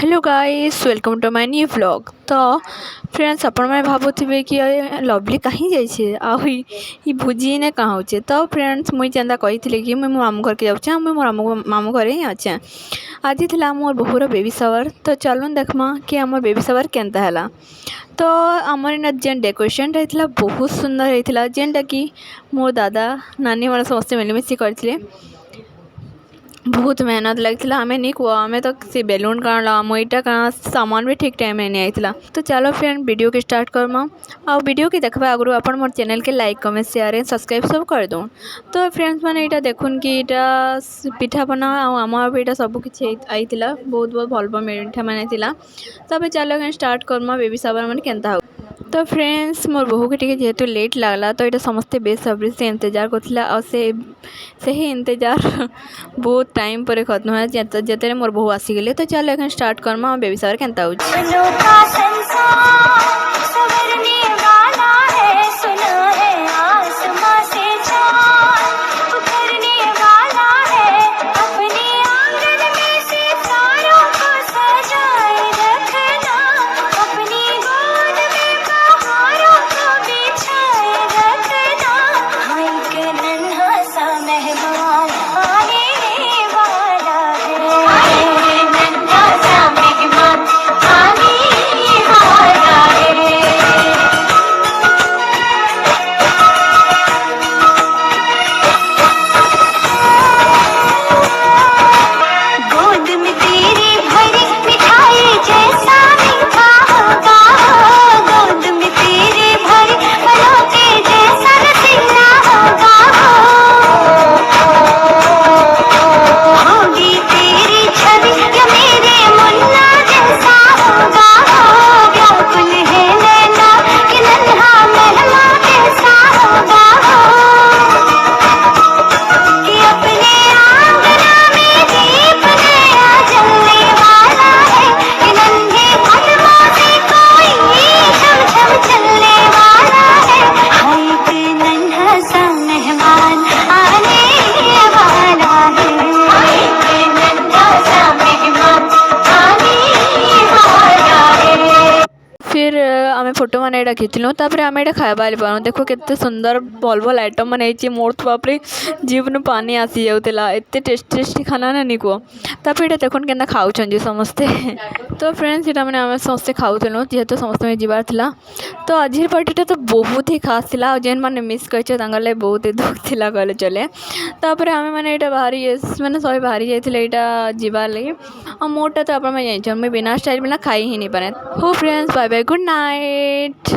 Hello guys, welcome to my new vlog. तो friends, आपण मैंने भावुवे कि लवली कहीं जाइए भोजी ने कहाँ हो। तो फ्रेंड्स, मुई जेन्ता कही कि मुझे मो मामू घर के जाऊँ, मुझे मामू घर ही अच्छे। आज थी मोर बहुर बेबी शावर। तो चलून देखमा कि आम बेबी शावर केनता है। तो आमर इन जेन डेकोरेशन होता बहुत सुंदर होता, जेनटा कि मोर दादा नानी मैंने समस्त मिलमिशी करते। बहुत मेहनत लगी आम नहीं कह आम तो से बेलून काण मईटा काण सामान भी ठीक टाइम नहीं आईला। तो चलो फ्रेंड, वीडियो के स्टार्ट करमा। आ वीडियो के देखा आगु आप मोर चैनल के like comment share and subscribe सब कर दो। तो फ्रेंड्स मैंने यहाँ देखुन कि यहाँ पिठापना आम यहाँ सब किसी आईला, बहुत बहुत भल मिठा मैंने तब चलो स्टार्ट करमा बेबी शावर मैंने केनता हो। तो फ्रेंड्स, मोर बहु के जेहेतु लेट लगला, तो ये समस्ते बेसब्री से इंतजार करथिला। से ही इंतजार बहुत टाइम पर खत्म है जिते मोर बहु आसीगले। तो चलो एखन स्टार्ट करमा बेबी शावर केनता हो। फिर आम फोटो मैंने यहाँ खींचलु। तापर आम यहाँ खावा पाऊँ। देखो केते सुंदर भल भल आइटम मैंने मोर तो बापरे जीवन पानी आसी जाऊला, एत टेस्टी टेस्टी खाना ना नहीं कह। तापर यहाँ देखुन के खाऊँ समस्ते। तो फ्रेंड्स, यहाँ मैंने आम समस्ते खाऊलु जेहेतु समस्त जीवार था। तो आज पार्टीटा तो बहुत ही खास था। जेन मैंने मिस कर बहुत ही दुख था कहले चले। तापर आम मैंने यहाँ बाहरी मैंने सब बाहरी जाइए यहाँ जीवार लगे। और मोटा तो आप जान मुझे बिना स्टाइल बिना खाई ही नहीं पारे। हो friends, bye bye, good night.